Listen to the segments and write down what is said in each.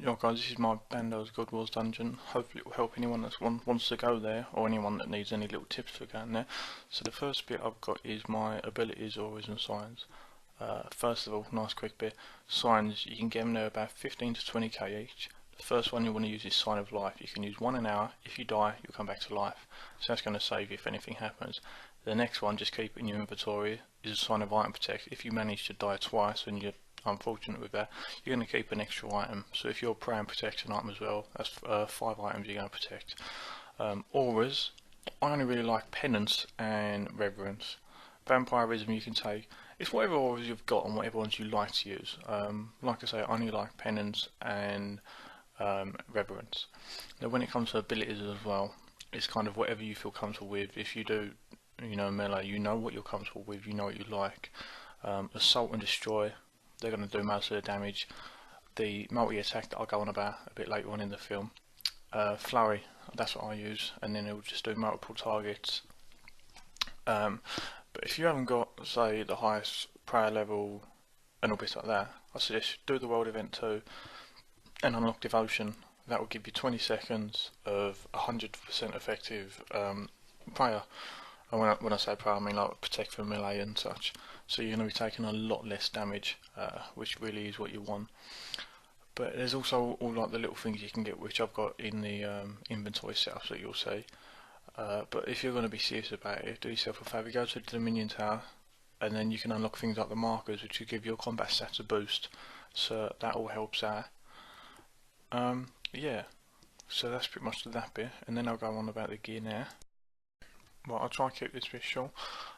Yo guys, this is my Bandos God Wars dungeon. Hopefully it will help anyone that wants to go there, or anyone that needs any little tips for going there. So the first bit I've got is my abilities, auras and signs. First of all, nice quick bit. Signs, you can get them there about 15 to 20k each. The first one you want to use is Sign of Life. You can use one an hour. If you die, you'll come back to life. So that's going to save you if anything happens. The next one, just keep in your inventory, is a Sign of Item Protect. If you manage to die twice and you're unfortunate with that, you're going to keep an extra item. So if you're prey and protect an item as well, that's 5 items you're going to protect. Auras, I only really like Penance and Reverence. Vampirism you can take. It's whatever auras you've got and whatever ones you like to use. Like I say, I only like Penance and Reverence. Now when it comes to abilities as well, it's kind of whatever you feel comfortable with. If you do, melee, you know what you're comfortable with, you know what you like. Assault and Destroy, they're going to do most of the damage. The multi-attack that I'll go on about a bit later on in the film. Flurry, that's what I use, and then it will just do multiple targets. But if you haven't got, say, the highest prayer level and all bits like that, I suggest do the world event 2 and unlock Devotion. That will give you 20 seconds of 100% effective prayer. And when I say prayer, I mean like protect from melee and such. So you're going to be taking a lot less damage, which really is what you want. But there's also all like the little things you can get, which I've got in the inventory setups that you'll see. But if you're going to be serious about it, do yourself a favour, go to the Dominion Tower, and then you can unlock things like the markers, which will give your combat stats a boost. So that all helps out. Yeah, so that's pretty much that bit, and then I'll go on about the gear now. Well, I'll try and keep this bit short.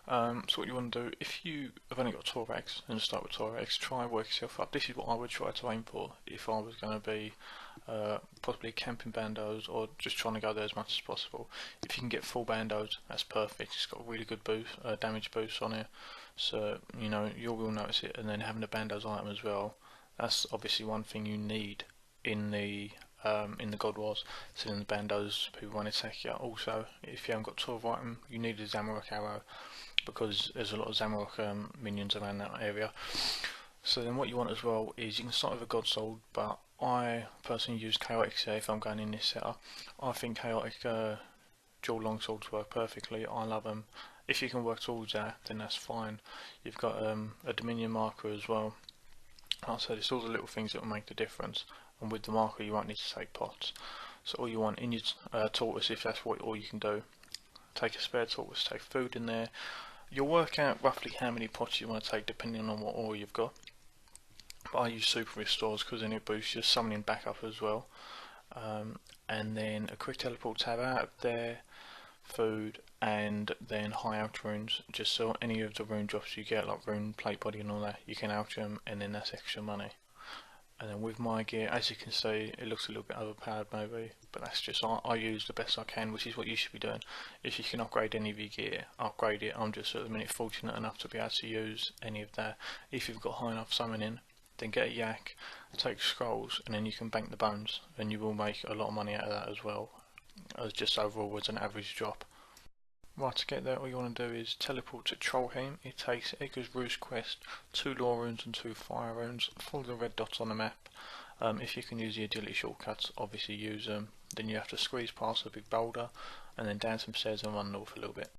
So what you want to do, if you have only got Torax and start with Torax, try and work yourself up. This is what I would try to aim for if I was going to be possibly camping Bandos or just trying to go there as much as possible. If you can get full Bandos, that's perfect. It's got a really good boost, damage boost on it, so you will notice it. And then having the Bandos item as well, that's obviously one thing you need in the God Wars, so in the Bandos people won't attack you. Also, if you haven't got 12 item, you need a Zamorak arrow because there's a lot of Zamorak minions around that area. So then what you want as well is you can start with a God Sword, but I personally use Chaotic here if I'm going in this setup. I think Chaotic dual longswords work perfectly. I love them. If you can work towards that, then that's fine. You've got a Dominion marker as well. Like I said, it's all the little things that will make the difference. And with the marker you won't need to take pots. So all you want in your tortoise, if that's all you can do, take a spare tortoise, take food in there. You'll work out roughly how many pots you want to take depending on what oil you've got. But I use super restores because then it boosts your summoning backup as well. And then a quick teleport tab out of there, food, and then high out runes, just so any of the rune drops you get, like rune plate body and all that, you can out them, and then that's extra money. And then with my gear, as you can see, it looks a little bit overpowered maybe, but that's just, I use the best I can, which is what you should be doing. If you can upgrade any of your gear, upgrade it. I'm just at the minute fortunate enough to be able to use any of that. If you've got high enough summoning, then get a yak, take scrolls, and then you can bank the bones, and you will make a lot of money out of that as well, as just overall as an average drop. Right, to get there, all you want to do is teleport to Trollheim. It takes Edgar's Roost quest, 2 law runes and 2 fire runes. Follow the red dots on the map. If you can use the agility shortcuts, obviously use them. Then you have to squeeze past a big boulder, and then down some stairs and run north a little bit.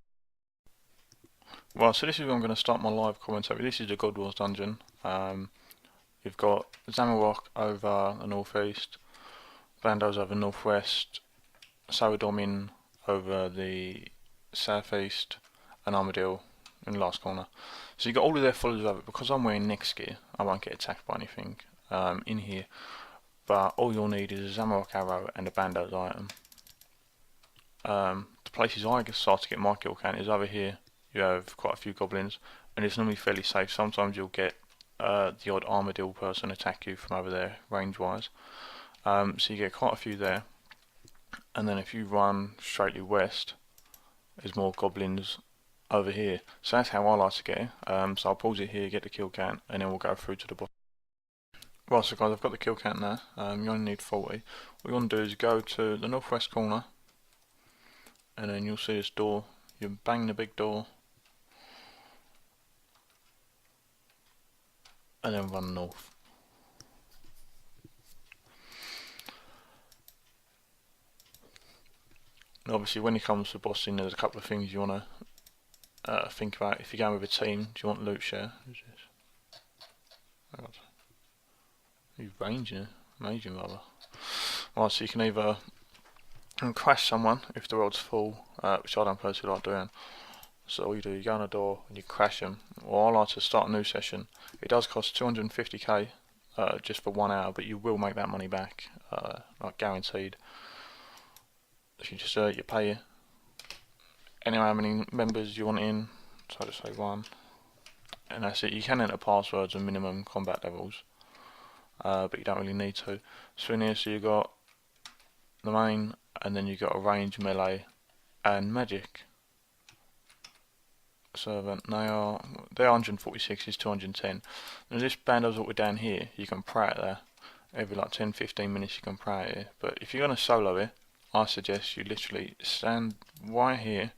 Right, so this is where I'm going to start my live commentary. This is the God Wars dungeon. You've got Zamorak over the northeast, Bandos over northwest, Sawadomin over the southeast, and Armadillo in the last corner. So you've got all of their followers over it. Because I'm wearing Nyx gear, I won't get attacked by anything in here. But all you'll need is a Zamorak arrow and a Bandos item. The places I start to get my kill count is over here. You have quite a few goblins, and it's normally fairly safe. Sometimes you'll get the odd Armadillo person attack you from over there, range wise. So you get quite a few there. And then if you run straightly west, there's more goblins over here. So that's how I like to get it. So I'll pause it here, get the kill count, and then we'll go through to the bottom. Right, so guys, I've got the kill count now. You only need 40. What you want to do is go to the northwest corner, and then you'll see this door. You bang the big door, and then run north. obviously when it comes to bossing, there's a couple of things you want to think about. If you're going with a team, do you want loot share? Who's this? Oh God. He's ranging, rather. Right, so you can either crash someone if the world's full, which I don't personally like doing. So all you do, you go on a door and you crash them. Or I like to start a new session. It does cost 250k just for 1 hour, but you will make that money back, like guaranteed. If you just you pay how many members you want in, so I just say 1, and that's it. You can enter passwords and minimum combat levels, but you don't really need to. So in here, so you got the main, and then you got a range, melee, and magic. Servant, they're 146 is 210. And this Bandos what we're down here, you can pray it there. Every like 10-15 minutes you can pray it here. But if you're gonna solo it, I suggest you literally stand right here,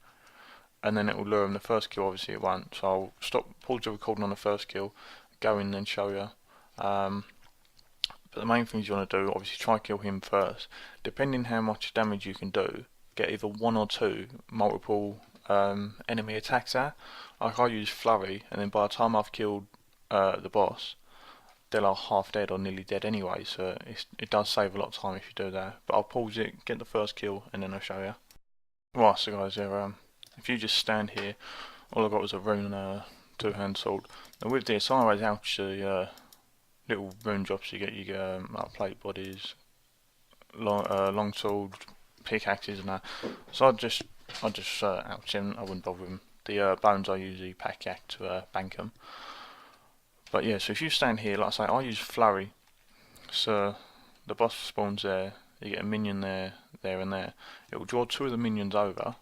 and then it will lure him. The first kill obviously it won't. So I'll pause the recording on the first kill, go in and show you. But the main things you want to do, obviously try kill him first. Depending how much damage you can do, get either 1 or 2 multiple enemy attacks out. Like I use flurry, and then by the time I've killed the boss, they're like half dead or nearly dead anyway, so it does save a lot of time if you do that. But I'll pause it, get the first kill, and then I'll show you. Right, so guys, yeah, if you just stand here, all I got was a rune and a 2-hand sword. Now with this, I always ouch the little rune drops you get like plate bodies, long sword, pickaxes and that. So I just ouch him. I wouldn't bother him. The bones I usually pack to bank them. But yeah, so if you stand here, like I say, I use flurry. So the boss spawns there. You get a minion there, and there. It will draw 2 of the minions over.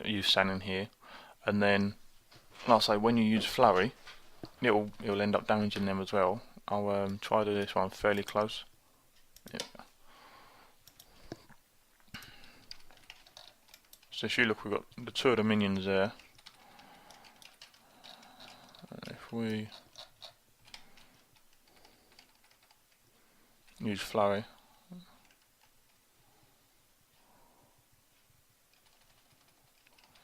You standing here, and then, like I say, when you use flurry, it'll end up damaging them as well. I'll try to do this one fairly close. Yeah. So if you look, we've got the 2 of the minions there. And if we use flurry,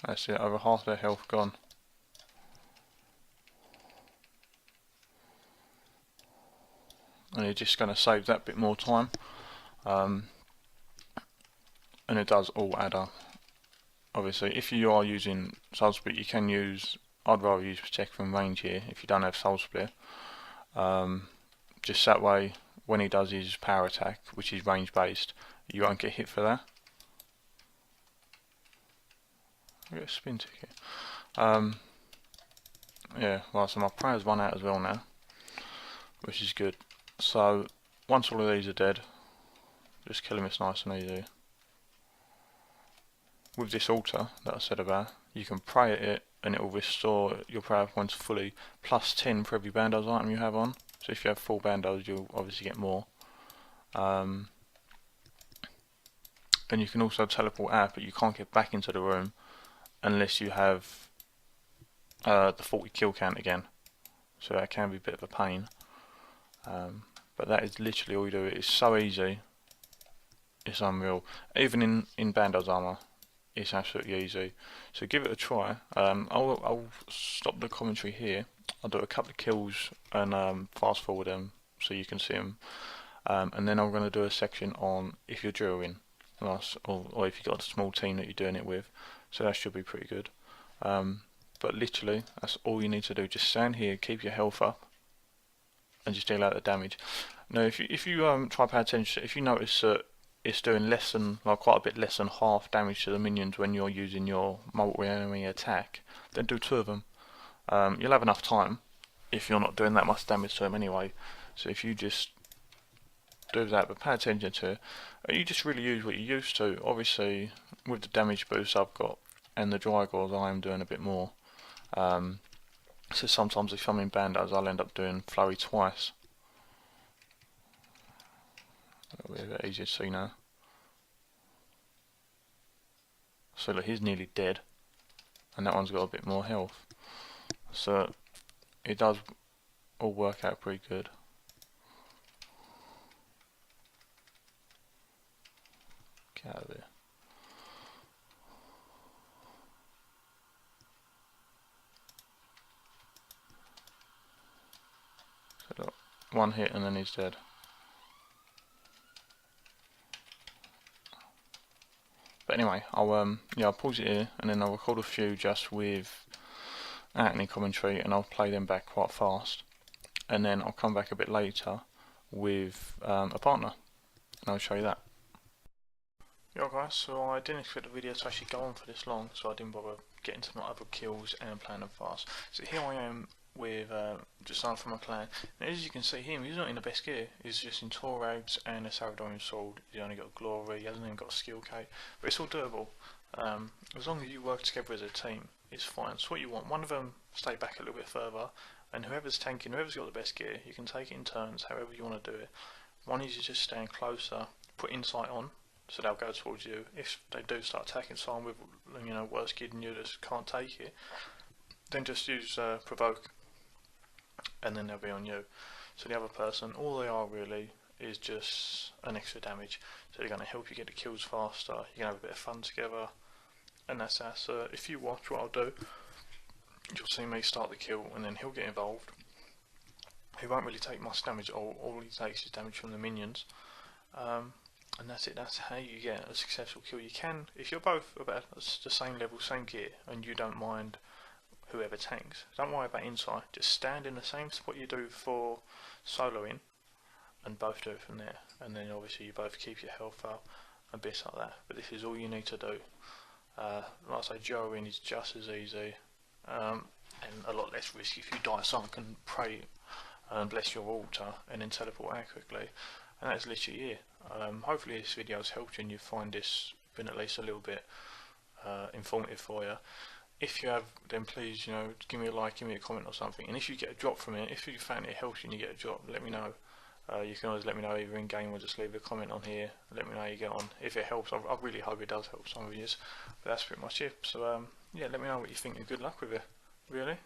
that's it, over half their health gone. And you're just going to save that bit more time, and it does all add up. Obviously, if you are using Soul Split, you can use, I'd rather use Protect from range here if you don't have Soul Split. Just that way, when he does his power attack, which is range based, you won't get hit for that. I get a spin ticket. Yeah, well, so my prayer's run out as well now, which is good. So once all of these are dead, just kill him. It's nice and easy. With this altar that I said about, you can pray at it and it will restore your prayer points fully, plus 10 for every Bandos item you have on. So if you have 4 Bandos, you'll obviously get more. And you can also teleport out, but you can't get back into the room unless you have the 40 kill count again. So that can be a bit of a pain. But that is literally all you do. It is so easy. It's unreal. Even in Bandos armor, it's absolutely easy. So give it a try. I'll stop the commentary here. I'll do a couple of kills and fast forward them so you can see them. And then I'm going to do a section on if you're dueling, or if you've got a small team that you're doing it with. So that should be pretty good. But literally, that's all you need to do. Just stand here, keep your health up, and just deal out the damage. Now, if you try to pay attention, if you notice that it's doing less than, like quite a bit less than half damage to the minions when you're using your multi-enemy attack, then do 2 of them. You'll have enough time if you're not doing that much damage to them anyway. So if you just do that, but pay attention to it, you just really use what you used to. Obviously, with the damage boost I've got and the dry gauze, I am doing a bit more. So sometimes if I'm in Bandos, I'll end up doing flurry twice. It'll be a bit easier to see now. So look, he's nearly dead, and that one's got a bit more health. So it does all work out pretty good. Get out of there. one hit and then he's dead. But anyway, I'll pause it here and then I'll record a few just with any commentary, and I'll play them back quite fast. And then I'll come back a bit later with a partner, and I'll show you that. Yeah guys, so I didn't expect the video to actually go on for this long, so I didn't bother getting to my other kills and playing them fast. So here I am with just starting from my clan, and as you can see him, he's not in the best gear. He's just in Torags and a Saradorian sword. He's only got glory, he hasn't even got a skill cape, but it's all doable. As long as you work together as a team, it's fine. So what you want, one of them stay back a little bit further, and whoever's tanking, whoever's got the best gear, you can take it in turns, however you want to do it. One is you just stand closer, put insight on, so they'll go towards you. If they do start attacking someone with, you know, worse gear than you just can't take it, then just use provoke, and then they'll be on you. So the other person, all they are really is just an extra damage. So they're going to help you get the kills faster. You can have a bit of fun together, and that's that. So if you watch what I'll do, you'll see me start the kill, and then he'll get involved. He won't really take much damage. All he takes is damage from the minions. And that's it. That's how you get a successful kill. You can, if you're both about the same level, same gear, and you don't mind whoever tanks, don't worry about insight. Just stand in the same spot you do for soloing, and both do it from there. And then obviously you both keep your health up and bits like that. But this is all you need to do. Like I say, Joeing is just as easy and a lot less risky. If you die, someone can pray and bless your altar and then teleport out quickly. And that's literally it. Hopefully this video has helped you and you find this been at least a little bit informative for you. If you have, then please, you know, give me a like, give me a comment or something. And if you get a drop from it, if you find it helps you and you get a drop, let me know. You can always let me know either in game or just leave a comment on here. Let me know how you get on. If it helps, I really hope it does help some of you. But that's pretty much it. So yeah, let me know what you think and good luck with it. Really.